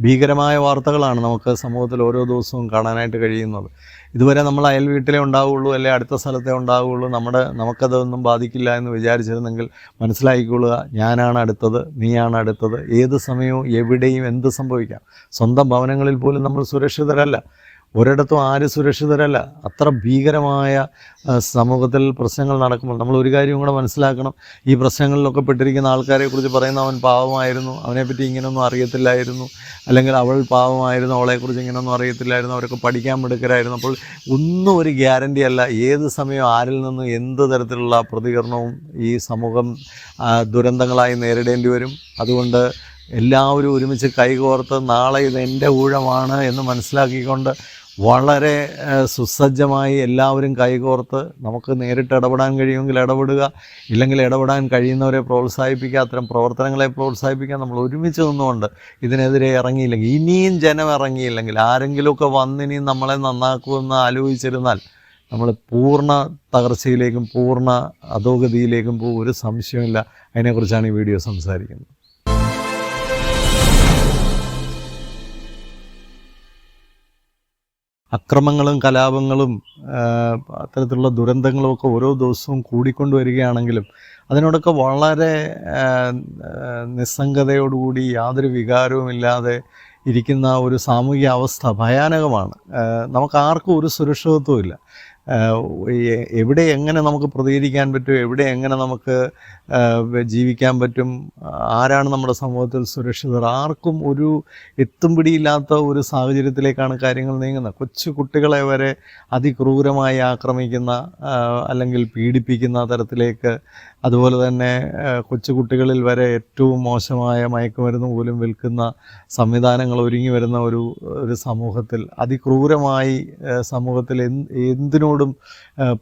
ഭീകരമായ വാർത്തകളാണ് നമുക്ക് സമൂഹത്തിൽ ഓരോ ദിവസവും കാണാനായിട്ട് കഴിയുന്നത്. ഇതുവരെ നമ്മൾ അയൽ വീട്ടിലേ ഉണ്ടാവുകയുള്ളൂ, അല്ലെ അടുത്ത സ്ഥലത്തേ ഉണ്ടാവുകയുള്ളൂ, നമുക്കതൊന്നും ബാധിക്കില്ല എന്ന് വിചാരിച്ചിരുന്നെങ്കിൽ മനസ്സിലാക്കിക്കൊള്ളുക, ഞാനാണ് അടുത്തത്, നീയാണ് അടുത്തത്. ഏത് സമയവും എവിടെയും എന്ത് സംഭവിക്കാം. സ്വന്തം ഭവനങ്ങളിൽ പോലും നമ്മൾ സുരക്ഷിതരല്ല. ഒരിടത്തും ആരും സുരക്ഷിതരല്ല. അത്ര ഭീകരമായ സമൂഹത്തിൽ പ്രശ്നങ്ങൾ നടക്കുമ്പോൾ നമ്മൾ ഒരു കാര്യം കൂടെ മനസ്സിലാക്കണം. ഈ പ്രശ്നങ്ങളിലൊക്കെ പെട്ടിരിക്കുന്ന ആൾക്കാരെക്കുറിച്ച് പറയുന്ന അവൻ പാവമായിരുന്നു, അവനെപ്പറ്റി ഇങ്ങനെയൊന്നും അറിയത്തില്ലായിരുന്നു, അല്ലെങ്കിൽ അവൾ പാവമായിരുന്നു, അവളെക്കുറിച്ച് ഇങ്ങനെയൊന്നും അറിയത്തില്ലായിരുന്നു, അവരൊക്കെ പഠിക്കാൻ മിടുക്കരായിരുന്നു. അപ്പോൾ ഒന്നും ഒരു ഗ്യാരണ്ടി അല്ല. ഏത് സമയവും ആരിൽ നിന്നും എന്ത് തരത്തിലുള്ള പ്രതികരണവും ഈ സമൂഹം ദുരന്തങ്ങളായി നേരിടേണ്ടി വരും. അതുകൊണ്ട് എല്ലാവരും ഒരുമിച്ച് കൈകോർത്ത് നാളെ ഇത് എൻ്റെ ഊഴമാണ് എന്ന് മനസ്സിലാക്കിക്കൊണ്ട് വളരെ സുസജ്ജമായി എല്ലാവരും കൈകോർത്ത് നമുക്ക് നേരിട്ട് ഇടപെടാൻ കഴിയുമെങ്കിൽ ഇടപെടുക, ഇല്ലെങ്കിൽ ഇടപെടാൻ കഴിയുന്നവരെ പ്രോത്സാഹിപ്പിക്കുക, അത്തരം പ്രവർത്തനങ്ങളെ പ്രോത്സാഹിപ്പിക്കാൻ നമ്മൾ ഒരുമിച്ച് നിന്നുകൊണ്ട് ഇതിനെതിരെ ഇറങ്ങിയില്ലെങ്കിൽ, ഇനിയും ജനം ഇറങ്ങിയില്ലെങ്കിൽ, ആരെങ്കിലുമൊക്കെ വന്നിനിയും നമ്മളെ നന്നാക്കുമെന്ന് ആലോചിച്ചിരുന്നാൽ നമ്മൾ പൂർണ്ണ തകർച്ചയിലേക്കും പൂർണ്ണ അധോഗതിയിലേക്കും പോകും. ഒരു സംശയമില്ല. അതിനെക്കുറിച്ചാണ് ഈ വീഡിയോ സംസാരിക്കുന്നത്. അക്രമങ്ങളും കലാപങ്ങളും അത്തരത്തിലുള്ള ദുരന്തങ്ങളുമൊക്കെ ഓരോ ദിവസവും കൂടിക്കൊണ്ടുവരികയാണെങ്കിലും അതിനോടൊക്കെ വളരെ നിസ്സംഗതയോടുകൂടി യാതൊരു വികാരവുമില്ലാതെ ഇരിക്കുന്ന ഒരു സാമൂഹിക അവസ്ഥ ഭയാനകമാണ്. നമുക്കാർക്കും ഒരു സുരക്ഷിതത്വമില്ല. എവിടെ എങ്ങനെ നമുക്ക് പ്രതികരിക്കാൻ പറ്റും, എവിടെ എങ്ങനെ നമുക്ക് ജീവിക്കാൻ പറ്റും, ആരാണ് നമ്മുടെ സമൂഹത്തിൽ സുരക്ഷിതർ, ആർക്കും ഒരു എത്തും പിടിയില്ലാത്ത ഒരു സാഹചര്യത്തിലേക്കാണ് കാര്യങ്ങൾ നീങ്ങുന്നത്. കൊച്ചു കുട്ടികളെ വരെ അതിക്രൂരമായി ആക്രമിക്കുന്ന അല്ലെങ്കിൽ പീഡിപ്പിക്കുന്ന തരത്തിലേക്ക്, അതുപോലെ തന്നെ കൊച്ചു കുട്ടികളിൽ വരെ ഏറ്റവും മോശമായ മയക്കുമരുന്ന് പോലും വിൽക്കുന്ന സംവിധാനങ്ങൾ ഒരുങ്ങി വരുന്ന ഒരു സമൂഹത്തിൽ, അതിക്രൂരമായി സമൂഹത്തിൽ എന്തിനോടും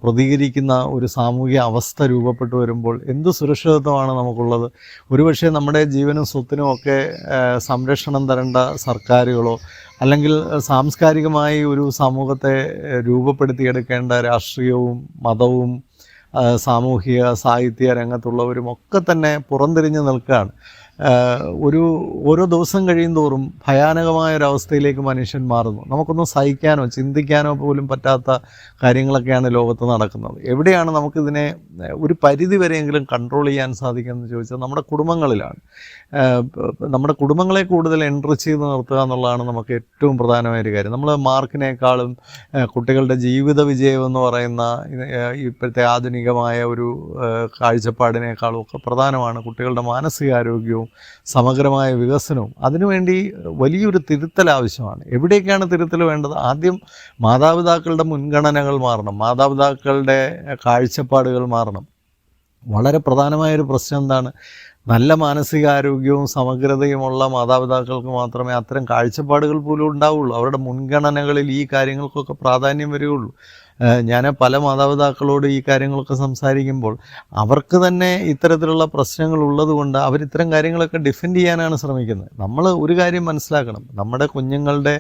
പ്രതികരിക്കുന്ന ഒരു സാമൂഹിക അവസ്ഥ രൂപപ്പെട്ടു വരുമ്പോൾ എന്ത് സുരക്ഷിതത്വമാണ് നമുക്കുള്ളത്? ഒരുപക്ഷെ നമ്മുടെ ജീവനും സ്വത്തിനും ഒക്കെ സംരക്ഷണം തരേണ്ട സർക്കാരുകളോ അല്ലെങ്കിൽ സാംസ്കാരികമായി ഒരു സമൂഹത്തെ രൂപപ്പെടുത്തിയെടുക്കേണ്ട രാഷ്ട്രീയവും മതവും സാമൂഹിക സാഹിത്യ രംഗത്തുള്ളവരും ഒക്കെ തന്നെ പുറംതിരിഞ്ഞ് നിൽക്കുകയാണ്. ഓരോ ദിവസം കഴിയുന്തോറും ഭയാനകമായൊരവസ്ഥയിലേക്ക് മനുഷ്യൻ മാറുന്നു. നമുക്കൊന്നും സഹിക്കാനോ ചിന്തിക്കാനോ പോലും പറ്റാത്ത കാര്യങ്ങളൊക്കെയാണ് ലോകത്ത് നടക്കുന്നത്. എവിടെയാണ് നമുക്കിതിനെ ഒരു പരിധി വരെയെങ്കിലും കൺട്രോൾ ചെയ്യാൻ സാധിക്കുമെന്ന് ചോദിച്ചാൽ നമ്മുടെ കുടുംബങ്ങളിലാണ്. നമ്മുടെ കുടുംബങ്ങളെ കൂടുതൽ എൻട്രി ചെയ്ത് നിർത്തുക എന്നുള്ളതാണ് നമുക്ക് ഏറ്റവും പ്രധാനമായൊരു കാര്യം. നമ്മൾ മാർക്കിനേക്കാളും കുട്ടികളുടെ ജീവിത വിജയം എന്ന് പറയുന്ന ഇപ്പോഴത്തെ ആധുനികമായ ഒരു കാഴ്ചപ്പാടിനേക്കാളും ഒക്കെ പ്രധാനമാണ് കുട്ടികളുടെ മാനസികാരോഗ്യവും സമഗ്രമായ വികസനവും. അതിനുവേണ്ടി വലിയൊരു തിരുത്തൽ ആവശ്യമാണ്. എവിടേക്കാണ് തിരുത്തൽ വേണ്ടത്? ആദ്യം മാതാപിതാക്കളുടെ മുൻഗണനകൾ മാറണം, മാതാപിതാക്കളുടെ കാഴ്ചപ്പാടുകൾ മാറണം. വളരെ പ്രധാനമായൊരു പ്രശ്നം എന്താണ്? നല്ല മാനസികാരോഗ്യവും സമഗ്രതയുമുള്ള മാതാപിതാക്കൾക്ക് മാത്രമേ അത്തരം കാഴ്ചപ്പാടുകൾ പോലും ഉണ്ടാവുള്ളൂ. അവരുടെ മുൻഗണനകളിൽ ഈ കാര്യങ്ങൾക്കൊക്കെ പ്രാധാന്യം വരികയുള്ളൂ. ഞാൻ പല മാതാപിതാക്കളോട് ഈ കാര്യങ്ങളൊക്കെ സംസാരിക്കുമ്പോൾ അവർക്ക് തന്നെ ഇത്തരത്തിലുള്ള പ്രശ്നങ്ങൾ ഉള്ളതുകൊണ്ട് അവരിത്തരം കാര്യങ്ങളൊക്കെ ഡിഫെൻഡ് ചെയ്യാനാണ് ശ്രമിക്കുന്നത്. നമ്മൾ ഒരു കാര്യം മനസ്സിലാക്കണം, നമ്മുടെ കുഞ്ഞുങ്ങളുടെ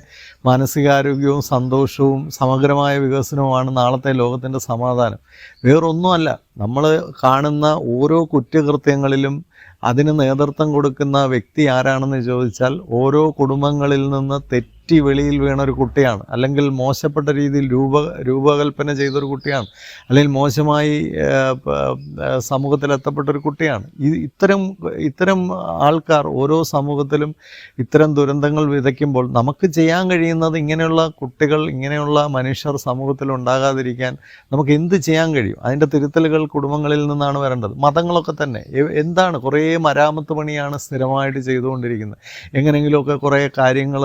മാനസികാരോഗ്യവും സന്തോഷവും സമഗ്രമായ വികസനവുമാണ് നാളത്തെ ലോകത്തിൻ്റെ സമാധാനം. വേറൊന്നുമല്ല. നമ്മൾ കാണുന്ന ഓരോ കുറ്റകൃത്യങ്ങളിലും അതിന് നേതൃത്വം കൊടുക്കുന്ന വ്യക്തി ആരാണെന്ന് ചോദിച്ചാൽ ഓരോ കുടുംബങ്ങളിൽ നിന്ന് തെറ്റി വെളിയിൽ വീണ ഒരു കുട്ടിയാണ്, അല്ലെങ്കിൽ മോശപ്പെട്ട രീതിയിൽ രൂപകൽപ്പന ചെയ്തൊരു കുട്ടിയാണ്, അല്ലെങ്കിൽ മോശമായി സമൂഹത്തിലെത്തപ്പെട്ടൊരു കുട്ടിയാണ്. ഇത്തരം ആൾക്കാർ ഓരോ സമൂഹത്തിലും ഇത്തരം ദുരന്തങ്ങൾ വിതയ്ക്കുമ്പോൾ നമുക്ക് ചെയ്യാൻ കഴിയുന്നത്, ഇങ്ങനെയുള്ള കുട്ടികൾ, ഇങ്ങനെയുള്ള മനുഷ്യർ സമൂഹത്തിൽ ഉണ്ടാകാതിരിക്കാൻ നമുക്ക് എന്ത് ചെയ്യാൻ കഴിയും? അതിൻ്റെ തിരുത്തലുകൾ കുടുംബങ്ങളിൽ നിന്നാണ് വരേണ്ടത്. മതങ്ങളൊക്കെ തന്നെ എന്താണ്, കുറേ മരാമത്ത് പണിയാണ് സ്ഥിരമായിട്ട് ചെയ്തുകൊണ്ടിരിക്കുന്നത്. എങ്ങനെയെങ്കിലുമൊക്കെ കുറേ കാര്യങ്ങൾ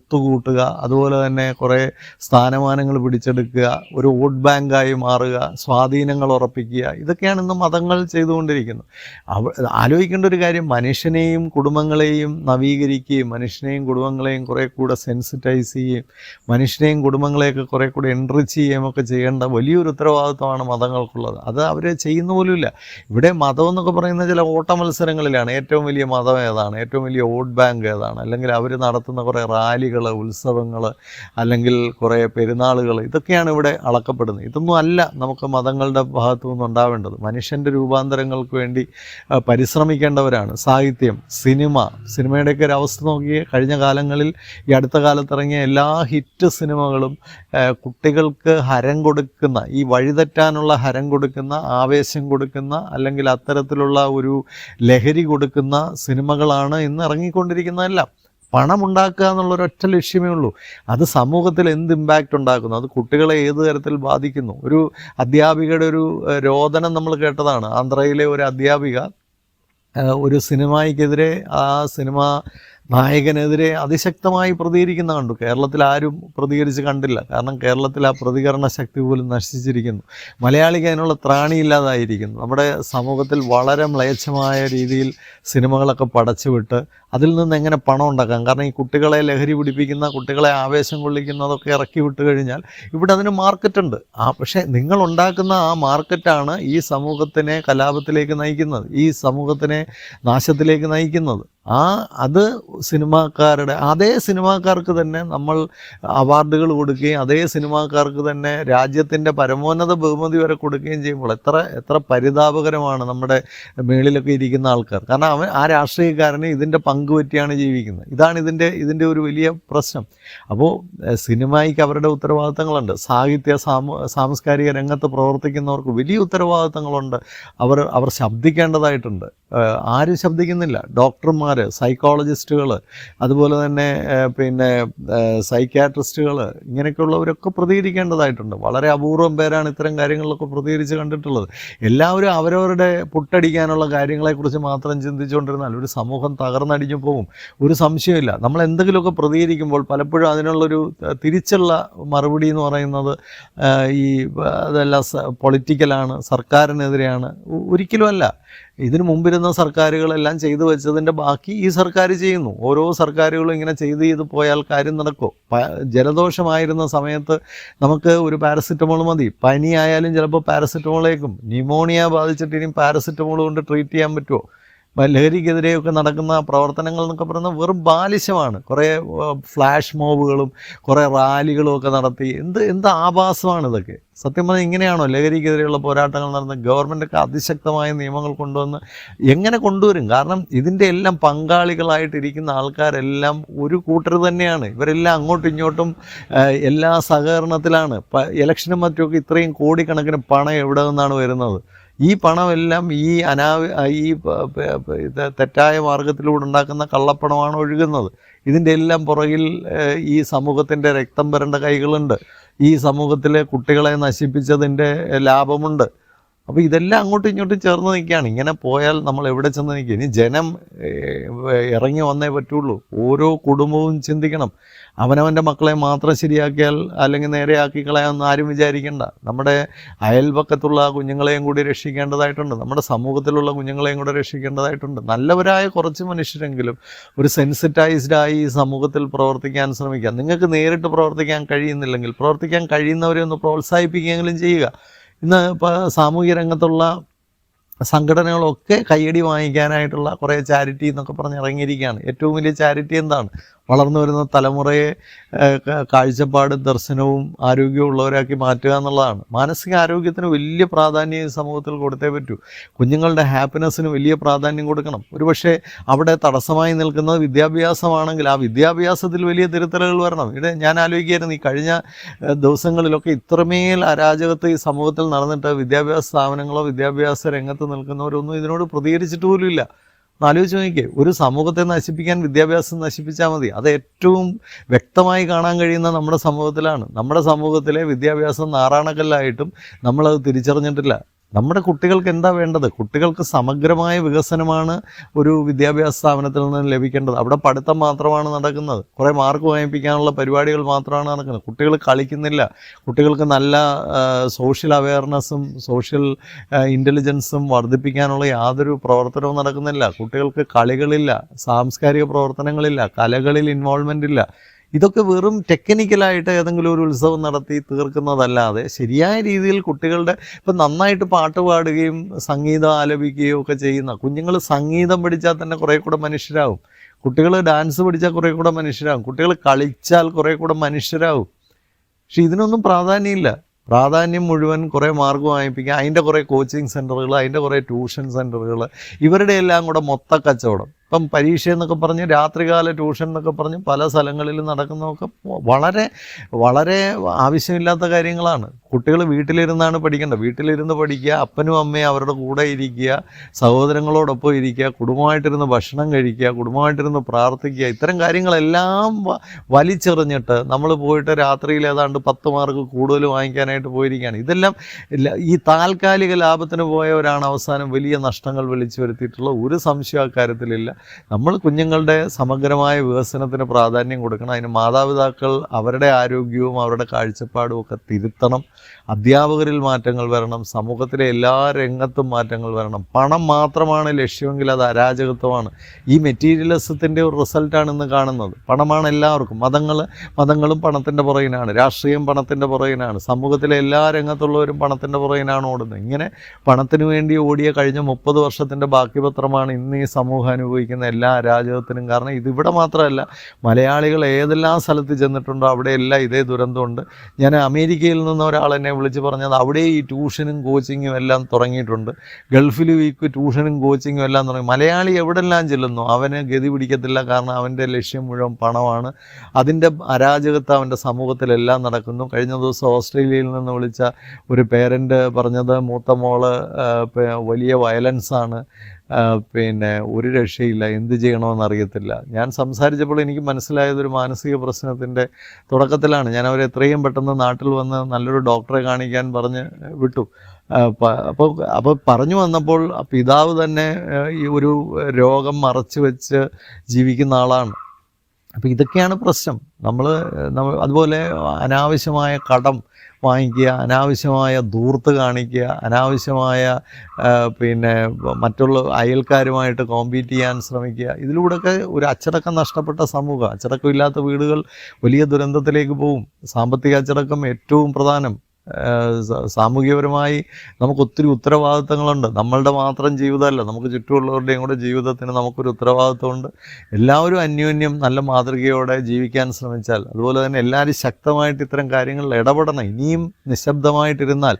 ഒത്തുകൂട്ടുക, അതുപോലെ തന്നെ കുറേ സ്ഥാനമാനങ്ങൾ പിടിച്ചെടുക്കുക, ഒരു വോട്ട് ബാങ്കായി മാറുക, സ്വാധീനങ്ങൾ ഉറപ്പിക്കുക, ഇതൊക്കെയാണ് ഇന്ന് മതങ്ങൾ ചെയ്തുകൊണ്ടിരിക്കുന്നത്. ആലോചിക്കേണ്ട ഒരു കാര്യം, മനുഷ്യനെയും കുടുംബങ്ങളെയും നവീകരിക്കുകയും മനുഷ്യനെയും കുടുംബങ്ങളെയും കുറേ കൂടെ സെൻസിറ്റൈസ് ചെയ്യുകയും മനുഷ്യനെയും കുടുംബങ്ങളെയൊക്കെ കുറേ കൂടെ എൻറിച്ച് ചെയ്യുകയും ഒക്കെ ചെയ്യേണ്ട വലിയൊരു ഉത്തരവാദിത്വമാണ് മതങ്ങൾക്കുള്ളത്. അത് അവർ ചെയ്യുന്ന പോലുമില്ല. ഇവിടെ മതം എന്നൊക്കെ പറയുന്ന ചില ഓട്ട മത്സരങ്ങളിലാണ് ഏറ്റവും വലിയ മതം ഏതാണ്, ഏറ്റവും വലിയ വോട്ട് ബാങ്ക് ഏതാണ്, അല്ലെങ്കിൽ അവർ നടത്തുന്ന കുറേ റാലികൾ പരിപാടികൾ, ഉത്സവങ്ങൾ, അല്ലെങ്കിൽ കുറേ പെരുന്നാളുകൾ, ഇതൊക്കെയാണ് ഇവിടെ അളക്കപ്പെടുന്നത്. ഇതൊന്നും അല്ല നമുക്ക് മതങ്ങളുടെ ഭാഗത്തു നിന്നുണ്ടാവേണ്ടത്. മനുഷ്യൻ്റെ രൂപാന്തരങ്ങൾക്ക് വേണ്ടി പരിശ്രമിക്കേണ്ടവരാണ്. സാഹിത്യം, സിനിമയുടെയൊക്കെ ഒരു അവസ്ഥ നോക്കിയേ. കഴിഞ്ഞ കാലങ്ങളിൽ ഈ അടുത്ത കാലത്തിറങ്ങിയ എല്ലാ ഹിറ്റ് സിനിമകളും കുട്ടികൾക്ക് ഹരം കൊടുക്കുന്ന, ഈ വഴിതെറ്റാനുള്ള ഹരം കൊടുക്കുന്ന, ആവേശം കൊടുക്കുന്ന, അല്ലെങ്കിൽ അത്തരത്തിലുള്ള ഒരു ലഹരി കൊടുക്കുന്ന സിനിമകളാണ് ഇന്ന് ഇറങ്ങിക്കൊണ്ടിരിക്കുന്നതെല്ലാം. പണമുണ്ടാക്കുക എന്നുള്ളൊരൊറ്റ ലക്ഷ്യമേ ഉള്ളൂ. അത് സമൂഹത്തിൽ എന്ത് ഇമ്പാക്റ്റ് ഉണ്ടാക്കുന്നു, അത് കുട്ടികളെ ഏത് തരത്തിൽ ബാധിക്കുന്നു. ഒരു അധ്യാപികയുടെ ഒരു രോദനം നമ്മൾ കേട്ടതാണ്. ആന്ധ്രയിലെ ഒരു അധ്യാപിക ഒരു സിനിമയ്ക്കെതിരെ, ആ സിനിമ നായകനെതിരെ അതിശക്തമായി പ്രതികരിക്കുന്ന കണ്ടു. കേരളത്തിൽ ആരും പ്രതികരിച്ച് കണ്ടില്ല. കാരണം കേരളത്തിൽ ആ പ്രതികരണ ശക്തി പോലും നശിച്ചിരിക്കുന്നു. മലയാളിക്ക് അതിനുള്ള ത്രാണിയില്ലാതായിരിക്കുന്നു. നമ്മുടെ സമൂഹത്തിൽ വളരെ മ്ലേച്ഛമായ രീതിയിൽ സിനിമകളൊക്കെ പടച്ചുവിട്ട് അതിൽ നിന്ന് എങ്ങനെ പണം ഉണ്ടാക്കാം. കാരണം ഈ കുട്ടികളെ ലഹരി പിടിപ്പിക്കുന്ന, കുട്ടികളെ ആവേശം കൊള്ളിക്കുന്നതൊക്കെ ഇറക്കി വിട്ട് കഴിഞ്ഞാൽ ഇവിടെ അതിന് മാർക്കറ്റുണ്ട്. പക്ഷേ നിങ്ങളുണ്ടാക്കുന്ന ആ മാർക്കറ്റാണ് ഈ സമൂഹത്തിനെ കലാപത്തിലേക്ക് നയിക്കുന്നത്, ഈ സമൂഹത്തിനെ നാശത്തിലേക്ക് നയിക്കുന്നത്. അത് അതേ സിനിമാക്കാർക്ക് തന്നെ നമ്മൾ അവാർഡുകൾ കൊടുക്കുകയും അതേ സിനിമാക്കാർക്ക് തന്നെ രാജ്യത്തിൻ്റെ പരമോന്നത ബഹുമതി വരെ കൊടുക്കുകയും ചെയ്യുമ്പോൾ എത്ര പരിതാപകരമാണ് നമ്മുടെ മേളിലൊക്കെ ഇരിക്കുന്ന ആൾക്കാർ. കാരണം ആ രാഷ്ട്രീയക്കാരന് ഇതിൻ്റെ പങ്കുപറ്റിയാണ് ജീവിക്കുന്നത്. ഇതാണ് ഇതിൻ്റെ ഒരു വലിയ പ്രശ്നം. അപ്പോൾ സിനിമയ്ക്ക് അവരുടെ ഉത്തരവാദിത്തങ്ങളുണ്ട്. സാംസ്കാരിക രംഗത്ത് പ്രവർത്തിക്കുന്നവർക്ക് വലിയ ഉത്തരവാദിത്തങ്ങളുണ്ട്. അവർ ശബ്ദിക്കേണ്ടതായിട്ടുണ്ട്. ആരും ശബ്ദിക്കുന്നില്ല. ഡോക്ടർമാർ, സൈക്കോളജിസ്റ്റുകൾ, അതുപോലെ തന്നെ സൈക്യാട്രിസ്റ്റുകൾ, ഇങ്ങനെയൊക്കെയുള്ളവരൊക്കെ പ്രതികരിക്കേണ്ടതായിട്ടുണ്ട്. വളരെ അപൂർവം പേരാണ് ഇത്തരം കാര്യങ്ങളിലൊക്കെ പ്രതികരിച്ച് കണ്ടിട്ടുള്ളത്. എല്ലാവരും അവരവരുടെ പുട്ടടിക്കാനുള്ള കാര്യങ്ങളെക്കുറിച്ച് മാത്രം ചിന്തിച്ചുകൊണ്ടിരുന്നാൽ ഒരു സമൂഹം തകർന്നടിഞ്ഞു പോകും. ഒരു സംശയമില്ല. നമ്മൾ എന്തെങ്കിലുമൊക്കെ പ്രതികരിക്കുമ്പോൾ പലപ്പോഴും അതിനുള്ളൊരു തിരിച്ചുള്ള മറുപടി എന്ന് പറയുന്നത് അതെല്ലാം പൊളിറ്റിക്കലാണ്, സർക്കാരിനെതിരെയാണ്. ഒരിക്കലുമല്ല. ഇതിനു മുമ്പിരുന്ന സർക്കാരുകളെല്ലാം ചെയ്തു വെച്ചതിൻ്റെ ബാക്കി ഈ സർക്കാർ ചെയ്യുന്നു. ഓരോ സർക്കാരുകളും ഇങ്ങനെ ചെയ്ത് പോയാൽ കാര്യം നടക്കും. ജലദോഷമായിരുന്ന സമയത്ത് നമുക്ക് ഒരു പാരസിറ്റമോൾ മതി. പനിയായാലും ചിലപ്പോൾ പാരസിറ്റമോളേക്കും. ന്യൂമോണിയ ബാധിച്ചിട്ട് ഇനി പാരസിറ്റമോൾ കൊണ്ട് ട്രീറ്റ് ചെയ്യാൻ പറ്റുമോ? ലഹരിക്കെതിരെയൊക്കെ നടക്കുന്ന പ്രവർത്തനങ്ങൾ എന്നൊക്കെ പറയുന്നത് വെറും ബാലിശമാണ്. കുറേ ഫ്ലാഷ് മോബുകളും കുറേ റാലികളും ഒക്കെ നടത്തി എന്ത് ആഭാസമാണ് ഇതൊക്കെ. സത്യം പറഞ്ഞാൽ ഇങ്ങനെയാണോ ലഹരിക്കെതിരെയുള്ള പോരാട്ടങ്ങൾ നടന്ന് ഗവൺമെൻറ്റൊക്കെ അതിശക്തമായ നിയമങ്ങൾ കൊണ്ടുവന്ന് എങ്ങനെ കൊണ്ടുവരും? കാരണം ഇതിൻ്റെ എല്ലാം പങ്കാളികളായിട്ടിരിക്കുന്ന ആൾക്കാരെല്ലാം ഒരു കൂട്ടർ തന്നെയാണ്. ഇവരെല്ലാം അങ്ങോട്ടും ഇങ്ങോട്ടും എല്ലാ സഹകരണത്തിലാണ്. ഇലക്ഷനും മറ്റുമൊക്കെ ഇത്രയും കോടിക്കണക്കിന് പണം എവിടെ നിന്നാണ് വരുന്നത്? ഈ പണമെല്ലാം ഈ തെറ്റായ മാർഗത്തിലൂടെ ഉണ്ടാക്കുന്ന കള്ളപ്പണമാണ് ഒഴുകുന്നത്. ഇതിൻ്റെ എല്ലാം പുറകിൽ ഈ സമൂഹത്തിൻ്റെ രക്തം വരേണ്ട കൈകളുണ്ട്. ഈ സമൂഹത്തിലെ കുട്ടികളെ നശിപ്പിച്ചതിൻ്റെ ലാഭമുണ്ട്. അപ്പോൾ ഇതെല്ലാം അങ്ങോട്ടും ഇങ്ങോട്ടും ചേർന്ന് നിൽക്കുകയാണ്. ഇങ്ങനെ പോയാൽ നമ്മൾ എവിടെ ചെന്ന് നിൽക്കും? ഇനി ജനം ഇറങ്ങി വന്നേ പറ്റുള്ളൂ. ഓരോ കുടുംബവും ചിന്തിക്കണം. അവനവൻ്റെ മക്കളെ മാത്രം ശരിയാക്കിയാൽ അല്ലെങ്കിൽ നേരെയാക്കി കളയാമെന്ന് ആരും വിചാരിക്കേണ്ട. നമ്മുടെ അയൽപക്കത്തുള്ള കുഞ്ഞുങ്ങളെയും കൂടി രക്ഷിക്കേണ്ടതായിട്ടുണ്ട്. നമ്മുടെ സമൂഹത്തിലുള്ള കുഞ്ഞുങ്ങളെയും കൂടെ രക്ഷിക്കേണ്ടതായിട്ടുണ്ട്. നല്ലവരായ കുറച്ച് മനുഷ്യരെങ്കിലും ഒരു സെൻസിറ്റൈസ്ഡായി ഈ സമൂഹത്തിൽ പ്രവർത്തിക്കാൻ ശ്രമിക്കുക. നിങ്ങൾക്ക് നേരിട്ട് പ്രവർത്തിക്കാൻ കഴിയുന്നില്ലെങ്കിൽ പ്രവർത്തിക്കാൻ കഴിയുന്നവരെ ഒന്ന് പ്രോത്സാഹിപ്പിക്കുകയെങ്കിലും ചെയ്യുക. ഇന്ന് സാമൂഹ്യ രംഗത്തുള്ള സംഘടനകളൊക്കെ കയ്യടി വാങ്ങിക്കാനായിട്ടുള്ള കുറേ ചാരിറ്റി എന്നൊക്കെ പറഞ്ഞ് ഇറങ്ങിയിരിക്കുകയാണ്. ഏറ്റവും വലിയ ചാരിറ്റി എന്താണ്? വളർന്നു വരുന്ന തലമുറയെ കാഴ്ചപ്പാടും ദർശനവും ആരോഗ്യവും ഉള്ളവരാക്കി മാറ്റുക എന്നുള്ളതാണ്. മാനസിക ആരോഗ്യത്തിന് വലിയ പ്രാധാന്യം സമൂഹത്തിൽ കൊടുത്തേ പറ്റൂ. കുഞ്ഞുങ്ങളുടെ ഹാപ്പിനെസ്സിന് വലിയ പ്രാധാന്യം കൊടുക്കണം. ഒരുപക്ഷെ അവിടെ തടസ്സമായി നിൽക്കുന്നത് വിദ്യാഭ്യാസമാണെങ്കിൽ ആ വിദ്യാഭ്യാസത്തിൽ വലിയ തിരുത്തലുകൾ വരണം. ഇവിടെ ഞാൻ ആലോചിക്കുകയായിരുന്നു, ഈ കഴിഞ്ഞ ദിവസങ്ങളിലൊക്കെ ഇത്രമേൽ അരാജകത്വം ഈ സമൂഹത്തിൽ നടന്നിട്ട് വിദ്യാഭ്യാസ സ്ഥാപനങ്ങളോ വിദ്യാഭ്യാസ രംഗത്ത് നിൽക്കുന്നവരൊന്നും ഇതിനോട് പ്രതികരിച്ചിട്ട് പോലുമില്ല. ആലോചിച്ച് നോക്കിയേ, ഒരു സമൂഹത്തെ നശിപ്പിക്കാൻ വിദ്യാഭ്യാസം നശിപ്പിച്ചാൽ മതി. അത് ഏറ്റവും വ്യക്തമായി കാണാൻ കഴിയുന്ന നമ്മുടെ സമൂഹത്തിലാണ്. നമ്മുടെ സമൂഹത്തിലെ വിദ്യാഭ്യാസം നാറാണക്കല്ലായിട്ടും നമ്മളത് തിരിച്ചറിഞ്ഞിട്ടില്ല. നമ്മുടെ കുട്ടികൾക്ക് എന്താ വേണ്ടത്? കുട്ടികൾക്ക് സമഗ്രമായ വികസനമാണ് ഒരു വിദ്യാഭ്യാസ സ്ഥാപനത്തിൽ നിന്ന് ലഭിക്കേണ്ടത്. അവിടെ പഠിത്തം മാത്രമാണ് നടക്കുന്നത്. കുറേ മാർക്ക് വാങ്ങിപ്പിക്കാനുള്ള പരിപാടികൾ മാത്രമാണ് നടക്കുന്നത്. കുട്ടികൾ കളിക്കുന്നില്ല. കുട്ടികൾക്ക് നല്ല സോഷ്യൽ അവയർനെസ്സും സോഷ്യൽ ഇൻ്റലിജൻസും വർദ്ധിപ്പിക്കാനുള്ള യാതൊരു പ്രവർത്തനവും നടക്കുന്നില്ല. കുട്ടികൾക്ക് കളികളില്ല, സാംസ്കാരിക പ്രവർത്തനങ്ങളില്ല, കലകളിൽ ഇൻവോൾവ്മെൻ്റ് ഇല്ല. ഇതൊക്കെ വെറും ടെക്നിക്കലായിട്ട് ഏതെങ്കിലും ഒരു ഉത്സവം നടത്തി തീർക്കുന്നതല്ലാതെ ശരിയായ രീതിയിൽ കുട്ടികളുടെ ഇപ്പം നന്നായിട്ട് പാട്ട് പാടുകയും സംഗീതം ആലപിക്കുകയും ഒക്കെ ചെയ്യുന്ന കുഞ്ഞുങ്ങൾ സംഗീതം പഠിച്ചാൽ തന്നെ കുറേ കൂടെ മനുഷ്യരാകും. കുട്ടികൾ ഡാൻസ് പഠിച്ചാൽ കുറേ കൂടെ മനുഷ്യരാകും, കുട്ടികൾ കളിച്ചാൽ കുറേ കൂടെ മനുഷ്യരാകും. പക്ഷെ ഇതിനൊന്നും പ്രാധാന്യമില്ല. പ്രാധാന്യം മുഴുവൻ കുറേ മാർഗം വാങ്ങിപ്പിക്കുക, അതിൻ്റെ കുറേ കോച്ചിങ് സെൻറ്ററുകൾ, അതിൻ്റെ കുറേ ട്യൂഷൻ സെൻറ്ററുകൾ, ഇവരുടെ എല്ലാം കൂടെ മൊത്ത കച്ചവടം. ഇപ്പം പരീക്ഷ എന്നൊക്കെ പറഞ്ഞ് രാത്രികാല ട്യൂഷൻ എന്നൊക്കെ പറഞ്ഞ് പല സ്ഥലങ്ങളിലും നടക്കുന്നതൊക്കെ വളരെ വളരെ ആവശ്യമില്ലാത്ത കാര്യങ്ങളാണ്. കുട്ടികൾ വീട്ടിലിരുന്നാണ് പഠിക്കേണ്ടത്. വീട്ടിലിരുന്ന് പഠിക്കുക, അപ്പനും അമ്മയും അവരുടെ കൂടെ ഇരിക്കുക, സഹോദരങ്ങളോടൊപ്പം ഇരിക്കുക, കുടുംബമായിട്ടിരുന്ന് ഭക്ഷണം കഴിക്കുക, കുടുംബമായിട്ടിരുന്ന് പ്രാർത്ഥിക്കുക. ഇത്തരം കാര്യങ്ങളെല്ലാം വലിച്ചെറിഞ്ഞിട്ട് നമ്മൾ പോയിട്ട് രാത്രിയിൽ ഏതാണ്ട് 10 മാർക്ക് കൂടുതൽ വാങ്ങിക്കാനായിട്ട് പോയിരിക്കുകയാണ്. ഇതെല്ലാം ഈ താൽക്കാലിക ലാഭത്തിന് പോയവരാണ് അവസാനം വലിയ നഷ്ടങ്ങൾ വിളിച്ചു വരുത്തിയിട്ടുള്ള ഒരു സംശയം അക്കാര്യത്തിലില്ല. നമ്മൾ കുഞ്ഞുങ്ങളുടെ സമഗ്രമായ വികസനത്തിന് പ്രാധാന്യം കൊടുക്കണം. അതിന് മാതാപിതാക്കൾ അവരുടെ ആരോഗ്യവും അവരുടെ കാഴ്ചപ്പാടും ഒക്കെ തിരുത്തണം. അധ്യാപകരിൽ മാറ്റങ്ങൾ വരണം. സമൂഹത്തിലെ എല്ലാ രംഗത്തും മാറ്റങ്ങൾ വരണം. പണം മാത്രമാണ് ലക്ഷ്യമെങ്കിൽ അത് അരാജകത്വമാണ്. ഈ മെറ്റീരിയലിസത്തിൻ്റെ ഒരു റിസൾട്ടാണ് ഇന്ന് കാണുന്നത്. പണമാണ് എല്ലാവർക്കും. മതങ്ങളും പണത്തിൻ്റെ പുറകിനാണ്, രാഷ്ട്രീയം പണത്തിൻ്റെ പുറകിനാണ്, സമൂഹത്തിലെ എല്ലാ രംഗത്തുള്ളവരും പണത്തിൻ്റെ പുറകിനാണ് ഓടുന്നത്. ഇങ്ങനെ പണത്തിന് വേണ്ടി ഓടിയ കഴിഞ്ഞ 30 വർഷത്തിൻ്റെ ബാക്കി പത്രമാണ് ഇന്ന് ഈ സമൂഹം അനുഭവിക്കുന്ന എല്ലാ അരാജകത്തിനും കാരണം. ഇതിവിടെ മാത്രമല്ല, മലയാളികൾ ഏതെല്ലാം സ്ഥലത്ത് ചെന്നിട്ടുണ്ടോ അവിടെയെല്ലാം ഇതേ ദുരന്തമുണ്ട്. ഞാൻ അമേരിക്കയിൽ നിന്ന് ഒരാൾ എന്നെ വിളിച്ച് പറഞ്ഞത് അവിടെ ഈ ട്യൂഷനും കോച്ചിങ്ങും എല്ലാം തുടങ്ങിയിട്ടുണ്ട്. ഗൾഫിൽ ഈ ട്യൂഷനും കോച്ചിങ്ങും എല്ലാം തുടങ്ങി. മലയാളി എവിടെല്ലാം ചെല്ലുന്നു അവന് ഗതി പിടിക്കത്തില്ല. കാരണം അവൻ്റെ ലക്ഷ്യം മുഴുവൻ പണമാണ്. അതിൻ്റെ അരാജകത്വം അവൻ്റെ സമൂഹത്തിലെല്ലാം നടക്കുന്നു. കഴിഞ്ഞ ദിവസം ഓസ്ട്രേലിയയിൽ നിന്ന് വിളിച്ച ഒരു പേരൻ്റ് പറഞ്ഞത് മൂത്ത മോള് വലിയ വയലൻസാണ്, പിന്നെ ഒരു രക്ഷയില്ല, എന്ത് ചെയ്യണമെന്നറിയത്തില്ല. ഞാൻ സംസാരിച്ചപ്പോൾ എനിക്ക് മനസ്സിലായതൊരു മാനസിക പ്രശ്നത്തിൻ്റെ തുടക്കത്തിലാണ്. ഞാൻ അവരെ എത്രയും പെട്ടെന്ന് നാട്ടിൽ വന്ന് നല്ലൊരു ഡോക്ടറെ കാണിക്കാൻ പറഞ്ഞ് വിട്ടു. അപ്പോൾ പറഞ്ഞു വന്നപ്പോൾ പിതാവ് തന്നെ ഈ ഒരു രോഗം മറച്ചു വെച്ച് ജീവിക്കുന്ന ആളാണ്. അപ്പോൾ ഇതൊക്കെയാണ് പ്രശ്നം. നമ്മൾ അതുപോലെ അനാവശ്യമായ കടം വാങ്ങിക്കുക, അനാവശ്യമായ ധൂർത്ത് കാണിക്കുക, അനാവശ്യമായ പിന്നെ മറ്റുള്ള അയൽക്കാരുമായിട്ട് കോമ്പീറ്റ് ചെയ്യാൻ ശ്രമിക്കുക. ഇതിലൂടെയൊക്കെ ഒരു അച്ചടക്കം നഷ്ടപ്പെട്ട സമൂഹം, അച്ചടക്കമില്ലാത്ത വീടുകൾ വലിയ ദുരന്തത്തിലേക്ക് പോകും. സാമ്പത്തിക അച്ചടക്കം ഏറ്റവും പ്രധാനം. സാമൂഹികപരമായി നമുക്ക് ഒത്തിരി ഉത്തരവാദിത്തങ്ങളുണ്ട്. നമ്മളുടെ മാത്രം ജീവിതമല്ല, നമുക്ക് ചുറ്റുമുള്ളവരുടെയും കൂടെ ജീവിതത്തിന് നമുക്കൊരു ഉത്തരവാദിത്തമുണ്ട്. എല്ലാവരും അന്യോന്യം നല്ല മാതൃകയോടെ ജീവിക്കാൻ ശ്രമിച്ചാൽ, അതുപോലെ തന്നെ എല്ലാവരും ശക്തമായിട്ട് ഇത്തരം കാര്യങ്ങളിൽ ഇടപെടണം. ഇനിയും നിശബ്ദമായിട്ടിരുന്നാൽ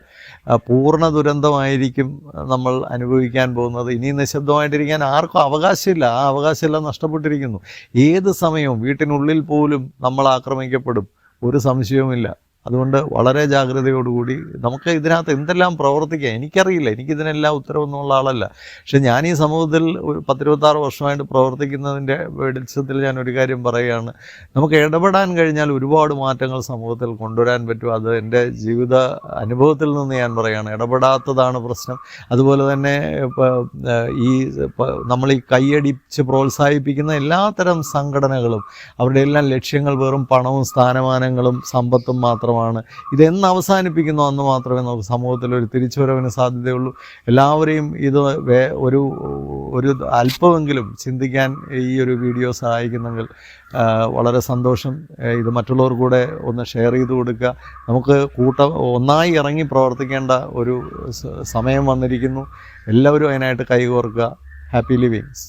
പൂർണ്ണ ദുരന്തമായിരിക്കും നമ്മൾ അനുഭവിക്കാൻ പോകുന്നത്. ഇനിയും നിശബ്ദമായിട്ടിരിക്കാൻ ആർക്കും അവകാശമില്ല. ആ അവകാശമെല്ലാം നഷ്ടപ്പെട്ടിരിക്കുന്നു. ഏത് സമയവും വീട്ടിനുള്ളിൽ പോലും നമ്മൾ ആക്രമിക്കപ്പെടും, ഒരു സംശയവുമില്ല. അതുകൊണ്ട് വളരെ ജാഗ്രതയോടുകൂടി നമുക്ക് ഇതിനകത്ത് എന്തെല്ലാം പ്രവർത്തിക്കാം. എനിക്കറിയില്ല, എനിക്കിതിനെല്ലാം ഉത്തരവൊന്നുമുള്ള ആളല്ല. പക്ഷെ ഞാൻ ഈ സമൂഹത്തിൽ ഒരു 10-26 വർഷമായിട്ട് പ്രവർത്തിക്കുന്നതിൻ്റെ വെളിച്ചത്തിൽ ഞാനൊരു കാര്യം പറയുകയാണ്. നമുക്ക് ഇടപെടാൻ കഴിഞ്ഞാൽ ഒരുപാട് മാറ്റങ്ങൾ സമൂഹത്തിൽ കൊണ്ടുവരാൻ പറ്റും. അത് എൻ്റെ ജീവിത അനുഭവത്തിൽ നിന്ന് ഞാൻ പറയുകയാണ്. ഇടപെടാത്തതാണ് പ്രശ്നം. അതുപോലെ തന്നെ നമ്മൾ ഈ കൈയടിച്ച് പ്രോത്സാഹിപ്പിക്കുന്ന എല്ലാത്തരം സംഘടനകളും അവരുടെ എല്ലാം ലക്ഷ്യങ്ങൾ വെറും പണവും സ്ഥാനമാനങ്ങളും സമ്പത്തും മാത്രമാണ്. ഇതെന്ന് അവസാനിപ്പിക്കുന്നു അന്ന് മാത്രമേ നമുക്ക് സമൂഹത്തിൽ ഒരു തിരിച്ചുവരവിന് സാധ്യതയുള്ളൂ. എല്ലാവരെയും ഇത് ഒരു അല്പമെങ്കിലും ചിന്തിക്കാൻ ഈ ഒരു വീഡിയോ സഹായിക്കുന്നെങ്കിൽ വളരെ സന്തോഷം. ഇത് മറ്റുള്ളവർ കൂടെ ഒന്ന് ഷെയർ ചെയ്ത് കൊടുക്കുക. നമുക്ക് ഒന്നായി ഇറങ്ങി പ്രവർത്തിക്കേണ്ട ഒരു സമയം വന്നിരിക്കുന്നു. എല്ലാവരും അതിനായിട്ട് കൈകോർക്കുക. Happy livings.